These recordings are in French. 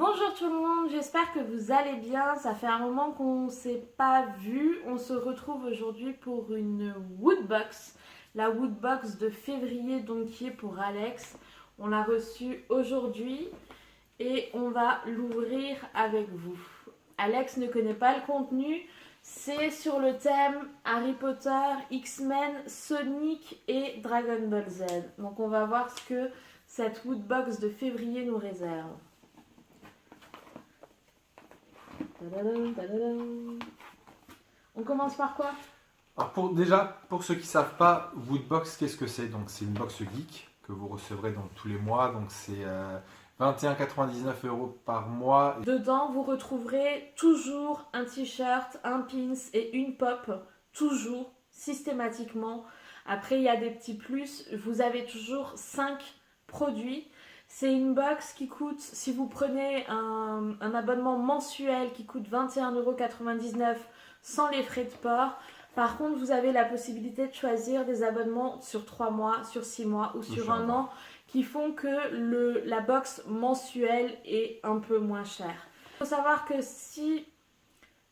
Bonjour tout le monde, j'espère que vous allez bien. Ça fait un moment qu'on ne s'est pas vu. On se retrouve aujourd'hui pour une Woodbox. La Woodbox de février, donc qui est pour Alex. On l'a reçue aujourd'hui et on va l'ouvrir avec vous. Alex ne connaît pas le contenu. C'est sur le thème Harry Potter, X-Men, Sonic et Dragon Ball Z. Donc on va voir ce que cette Woodbox de février nous réserve. Tadadam, tadadam. On commence par quoi? Alors pour ceux qui ne savent pas, Woodbox, qu'est-ce que c'est? Donc c'est une box geek que vous recevrez donc tous les mois. Donc c'est 21,99 € par mois. Dedans, vous retrouverez toujours un t-shirt, un pins et une pop. Toujours, systématiquement. Après, il y a des petits plus. Vous avez toujours 5 produits. C'est une box qui coûte, si vous prenez un abonnement mensuel qui coûte 21,99 € sans les frais de port. Par contre, vous avez la possibilité de choisir des abonnements sur 3 mois, sur 6 mois ou sur un an qui font que la box mensuelle est un peu moins chère. Il faut savoir que si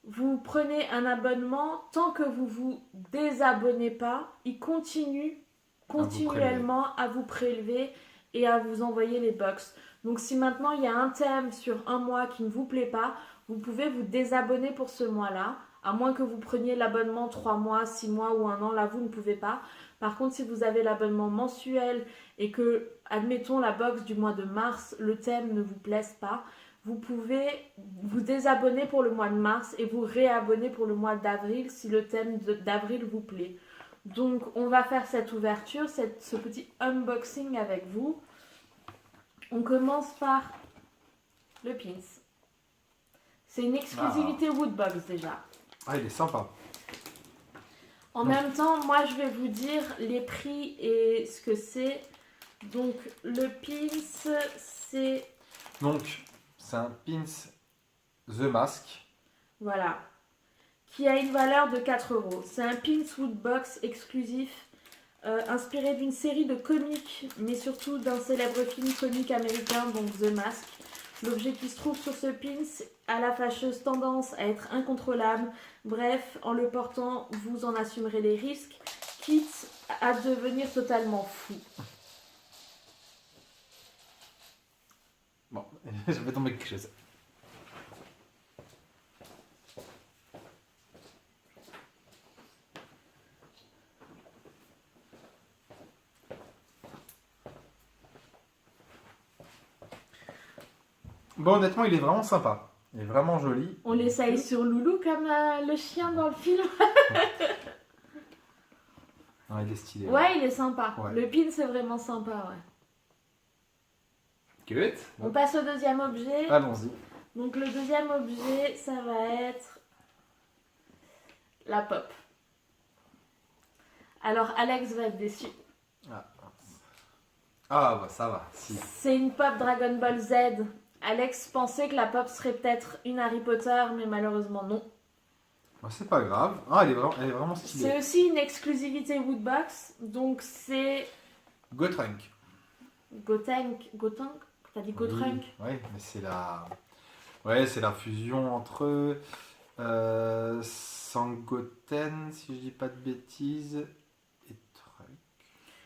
vous prenez un abonnement, tant que vous ne vous désabonnez pas, il continue continuellement à vous prélever et à vous envoyer les box. Donc si maintenant il y a un thème sur un mois qui ne vous plaît pas, vous pouvez vous désabonner pour ce mois-là, à moins que vous preniez l'abonnement 3 mois, 6 mois ou un an, là vous ne pouvez pas. Par contre, si vous avez l'abonnement mensuel et que, admettons, la box du mois de mars, le thème ne vous plaise pas, vous pouvez vous désabonner pour le mois de mars et vous réabonner pour le mois d'avril si le thème d'avril vous plaît. Donc on va faire cette ouverture, ce petit unboxing avec vous. On commence par le pins. C'est une exclusivité Woodbox déjà. Ah, il est sympa. En même temps, moi je vais vous dire les prix et ce que c'est. Donc le pins, c'est... Donc c'est un pins The Mask. Voilà. Qui a une valeur de 4 €. C'est un pins Woodbox exclusif, inspiré d'une série de comics, mais surtout d'un célèbre film comique américain, donc The Mask. L'objet qui se trouve sur ce pins a la fâcheuse tendance à être incontrôlable. Bref, en le portant, vous en assumerez les risques, quitte à devenir totalement fou. Bon, je vais tomber quelque chose. Bon, honnêtement, il est vraiment sympa. Il est vraiment joli. On l'essaye sur Loulou comme le chien dans le film. Non, il est stylé. Ouais, il est sympa. Ouais. Le pin, c'est vraiment sympa, ouais. Good. On passe au deuxième objet. Allons-y. Donc le deuxième objet, ça va être la pop. Alors Alex va être déçu. Ah, bah ça va. Si. C'est une pop Dragon Ball Z. Alex pensait que la pop serait peut-être une Harry Potter, mais malheureusement non. Bah, c'est pas grave. Ah, elle est vraiment stylée. C'est aussi une exclusivité Woodbox, donc c'est Gotrunk. Gotenk. Gotenk? T'as dit Gotrunk? Oui, mais c'est la fusion entre Sangoten, si je dis pas de bêtises, et Trunk.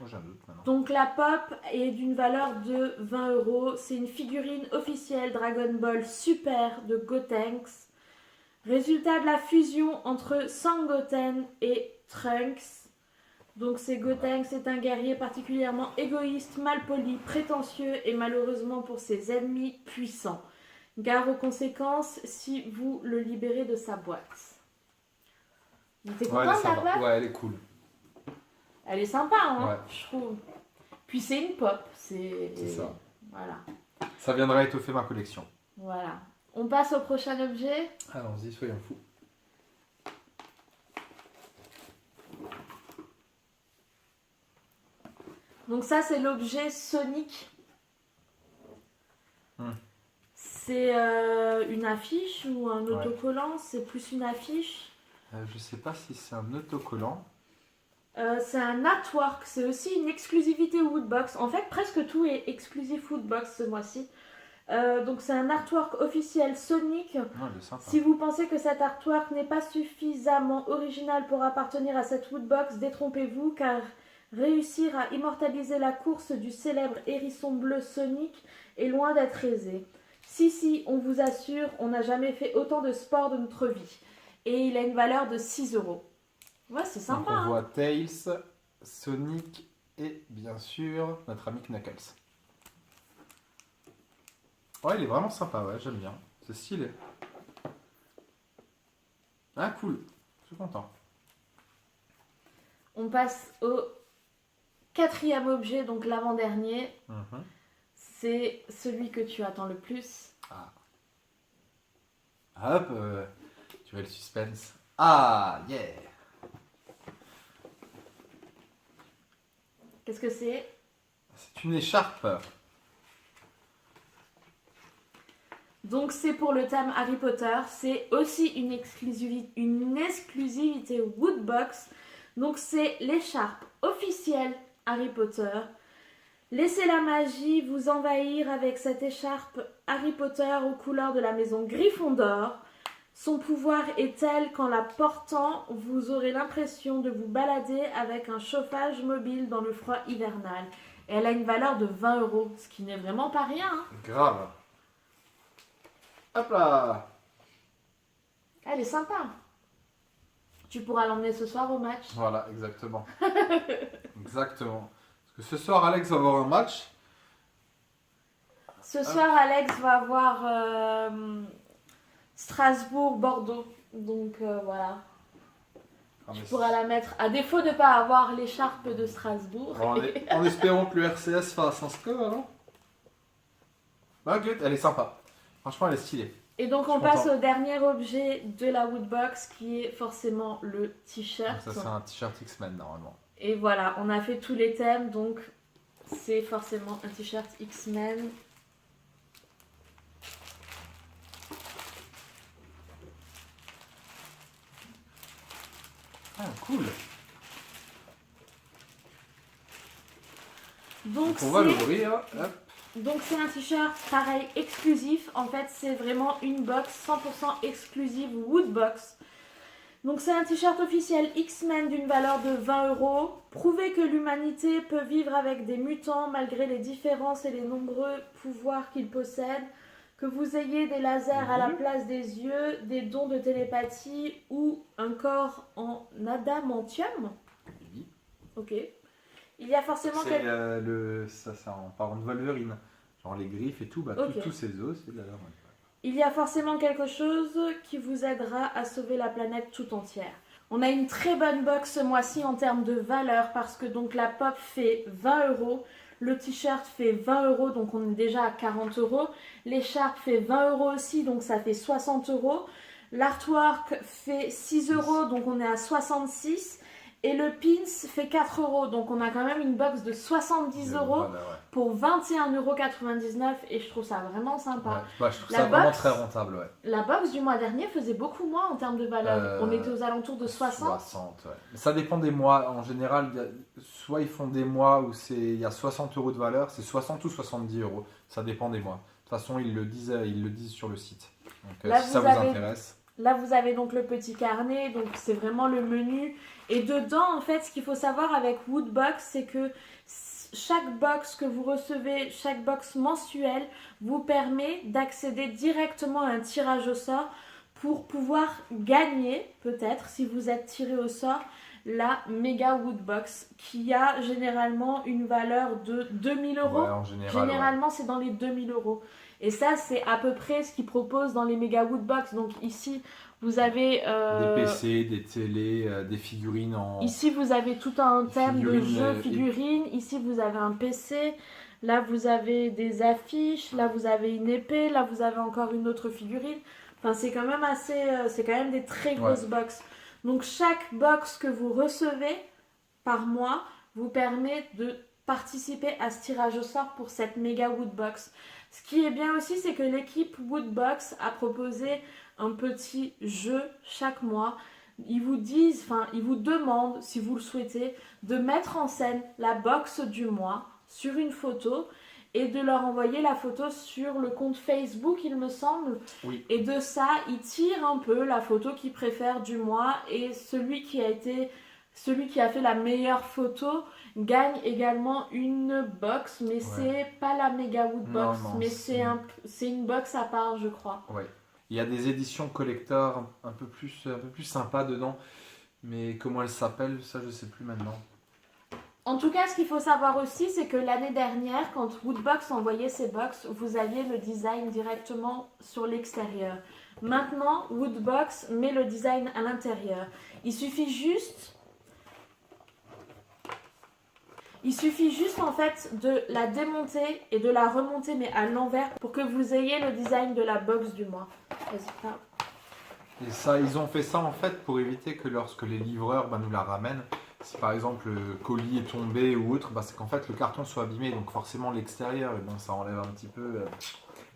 Moi j'ai un doute maintenant. Donc la pop est d'une valeur de 20 €. C'est une figurine officielle Dragon Ball Super de Gotenks. Résultat de la fusion entre Sangoten et Trunks. Donc Gotenks est un guerrier particulièrement égoïste, malpoli, prétentieux et malheureusement pour ses ennemis puissants. Gare aux conséquences si vous le libérez de sa boîte. T'es content de la boîte? Ouais, elle est cool. Elle est sympa, hein, Ouais. je trouve. Puis c'est une pop. C'est ça. Voilà. Ça viendra étoffer ma collection. Voilà. On passe au prochain objet. Allons-y, soyons fous. Donc ça, c'est l'objet Sonic. C'est une affiche ou un autocollant? C'est plus une affiche. Je sais pas si c'est un autocollant. C'est un artwork. C'est aussi une exclusivité Woodbox. En fait, presque tout est exclusif Woodbox ce mois-ci. Donc c'est un artwork officiel Sonic. Ouais, il est sympa. Si vous pensez que cet artwork n'est pas suffisamment original pour appartenir à cette woodbox, détrompez-vous car réussir à immortaliser la course du célèbre hérisson bleu Sonic est loin d'être aisé. Si, on vous assure, on n'a jamais fait autant de sport de notre vie. Et il a une valeur de 6 euros. Ouais, c'est Donc sympa. on voit Tails, Sonic et bien sûr notre ami Knuckles. Ouais, il est vraiment sympa, ouais, j'aime bien. C'est stylé. Ah, cool. Je suis content. On passe au 4e objet, donc l'avant-dernier. Mhm. C'est celui que tu attends le plus. Hop, tu vois le suspense. Ah, yeah. Qu'est-ce que c'est? C'est une écharpe. Donc c'est pour le thème Harry Potter. C'est aussi une exclusivité Woodbox. Donc c'est l'écharpe officielle Harry Potter. Laissez la magie vous envahir avec cette écharpe Harry Potter aux couleurs de la maison Gryffondor. Son pouvoir est tel qu'en la portant, vous aurez l'impression de vous balader avec un chauffage mobile dans le froid hivernal. Et elle a une valeur de 20 euros, ce qui n'est vraiment pas rien. Hein. Grave. Hop là. Elle est sympa. Tu pourras l'emmener ce soir au match. Voilà, exactement. Exactement. Parce que ce soir, Alex va avoir un match. Ce soir, Alex va avoir Strasbourg-Bordeaux. Donc voilà. Ah, Tu mais pourras la mettre, à défaut de ne pas avoir l'écharpe de Strasbourg. en espérant que le RCS fasse un score, alors. Bah, good, elle est sympa. Franchement, elle est stylée. Et donc Je on suis passe content. au dernier objet de la Woodbox qui est forcément le Donc t-shirt. ça, c'est un t-shirt X-Men, normalement. Et voilà, on a fait tous les thèmes, donc c'est forcément un t-shirt X-Men. Ah, cool. Donc On va c'est l'ouvrir. Hop. donc c'est un t-shirt pareil exclusif. En fait, c'est vraiment une box 100% exclusive Woodbox. Donc c'est un t-shirt officiel X-Men d'une valeur de 20 euros. Prouvez que l'humanité peut vivre avec des mutants malgré les différences et les nombreux pouvoirs qu'ils possèdent. Que vous ayez des lasers à la place des yeux, des dons de télépathie ou un corps en adamantium. Oui. Ok. Il y a forcément C'est ça, c'est en parlant de Wolverine. Genre les griffes et tout, bah, Ok. tous ces os, c'est de la merde. Il y a forcément quelque chose qui vous aidera à sauver la planète tout entière. On a une très bonne box ce mois-ci en termes de valeur parce que donc la pop fait 20 euros, le t-shirt fait 20 euros donc on est déjà à 40 euros, l'écharpe fait 20 euros aussi donc ça fait 60 euros, l'artwork fait 6 euros donc on est à 66 et le pins fait 4 euros donc on a quand même une box de 70 euros Voilà, ouais. pour 21,99 € et je trouve ça vraiment sympa. Ouais, bah, je trouve La ça vraiment box- très rentable, ouais. La box du mois dernier faisait beaucoup moins en termes de valeur. On était aux alentours de 60. 60, ouais. Mais ça dépend des mois. En général, soit ils font des mois où il y a 60 euros de valeur, c'est 60 ou 70 euros. Ça dépend des mois. De toute façon, ils le disent sur le site. Donc, Là, si ça vous vous avez- intéresse. Là, vous avez donc le petit carnet, donc c'est vraiment le menu. Et dedans, en fait, ce qu'il faut savoir avec Woodbox, c'est que chaque box que vous recevez, chaque box mensuelle, vous permet d'accéder directement à un tirage au sort pour pouvoir gagner, peut-être, si vous êtes tiré au sort, la méga Woodbox qui a généralement une valeur de 2000 euros. Ouais, en général. Généralement, c'est dans les 2000 euros. Et ça, c'est à peu près ce qu'ils proposent dans les méga Woodbox. Donc ici, vous avez... Des PC, des télés, des figurines en. Ici, vous avez tout un thème de Figurines, jeu, figurines. Ici, vous avez un PC. Là, vous avez des affiches. Là, vous avez une épée. Là, vous avez encore une autre figurine. Enfin, c'est quand même assez... c'est quand même des très grosses box. Donc, chaque box que vous recevez par mois vous permet de participer à ce tirage au sort pour cette méga Woodbox. Ce qui est bien aussi, c'est que l'équipe Woodbox a proposé un petit jeu chaque mois. Ils vous demandent, si vous le souhaitez, de mettre en scène la box du mois sur une photo et de leur envoyer la photo sur le compte Facebook, il me semble. Oui. Et de ça, ils tirent un peu la photo qu'ils préfèrent du mois et celui qui a fait la meilleure photo gagne également une box, mais c'est pas la Mega Wood Box, Non, mais c'est une box à part, je crois. Ouais. Il y a des éditions collector un peu plus sympas dedans, mais comment elles s'appellent, ça je sais plus maintenant. En tout cas, ce qu'il faut savoir aussi, c'est que l'année dernière, quand Woodbox envoyait ses box, vous aviez le design directement sur l'extérieur. Maintenant, Woodbox met le design à l'intérieur. Il suffit juste en fait de la démonter et de la remonter, mais à l'envers, pour que vous ayez le design de la box du mois. Vas-y, parle. Et ça, ils ont fait ça en fait pour éviter que lorsque les livreurs nous la ramènent, si par exemple le colis est tombé ou autre, c'est qu'en fait le carton soit abîmé, donc forcément l'extérieur, et bon, ça enlève un petit peu.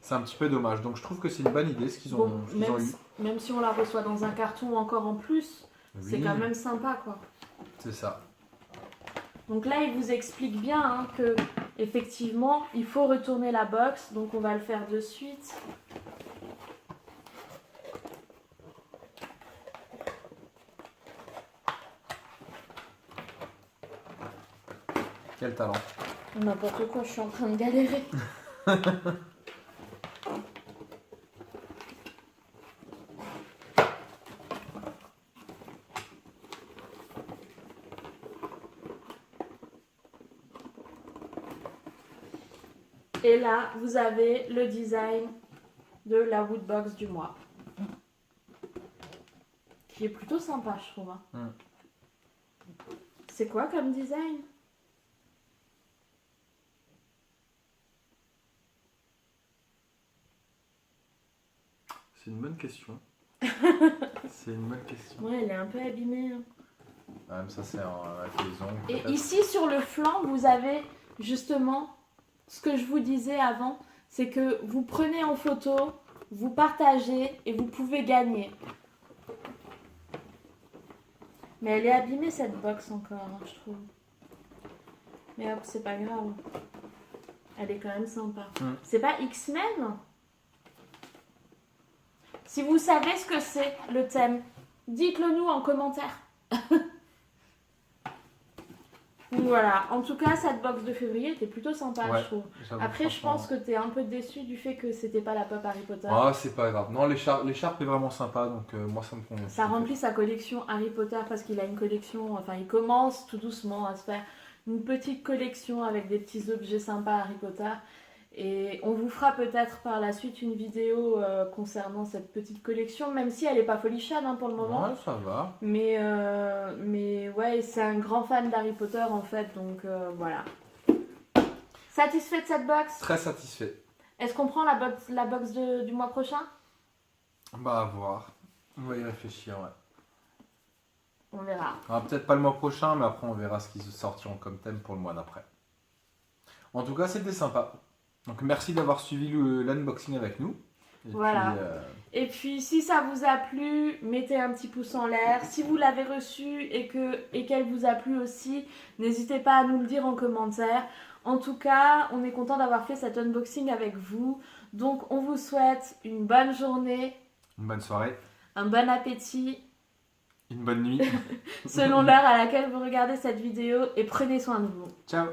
C'est un petit peu dommage. Donc je trouve que c'est une bonne idée ce qu'ils ont, eu. Même si on la reçoit dans un carton encore en plus, c'est quand même sympa quoi. C'est ça. Donc là, il vous explique bien que effectivement, il faut retourner la box. Donc on va le faire de suite. Quel talent. N'importe quoi, je suis en train de galérer. Et là, vous avez le design de la Woodbox du mois. Qui est plutôt sympa, je trouve. C'est quoi comme design ? C'est une bonne question. C'est une bonne question. Ouais, elle est un peu abîmée. Même ça, c'est avec les ongles. Et ici, sur le flanc, vous avez justement ce que je vous disais avant, c'est que vous prenez en photo, vous partagez et vous pouvez gagner. Mais elle est abîmée cette box encore, je trouve. Mais hop, c'est pas grave. Elle est quand même sympa. C'est pas X-Men ? Si vous savez ce que c'est, le thème, dites-le nous en commentaire. Donc voilà, en tout cas, cette box de février était plutôt sympa, je trouve. Après, je pense que tu es un peu déçu du fait que c'était pas la pop Harry Potter. Ah, c'est pas grave. Non, l'écharpe est vraiment sympa, donc moi ça me convient. Ça remplit sa collection Harry Potter parce qu'il a une collection, enfin il commence tout doucement à se faire une petite collection avec des petits objets sympas Harry Potter. Et on vous fera peut-être par la suite une vidéo concernant cette petite collection, même si elle n'est pas folichonne pour le moment. Ouais, ça va. Mais ouais, c'est un grand fan d'Harry Potter en fait, donc voilà. Satisfait de cette box ? Très satisfait. Est-ce qu'on prend la box du mois prochain ? À voir. On va y réfléchir, ouais. On verra. Peut-être pas le mois prochain, mais après on verra ce qu'ils sortiront comme thème pour le mois d'après. En tout cas, c'était sympa. Donc merci d'avoir suivi l'unboxing avec nous. Voilà. Et puis si ça vous a plu, mettez un petit pouce en l'air. Si vous l'avez reçu et qu'elle vous a plu aussi, n'hésitez pas à nous le dire en commentaire. En tout cas, on est content d'avoir fait cet unboxing avec vous. Donc on vous souhaite une bonne journée, une bonne soirée, un bon appétit, une bonne nuit, selon l'heure à laquelle vous regardez cette vidéo, et prenez soin de vous. Ciao.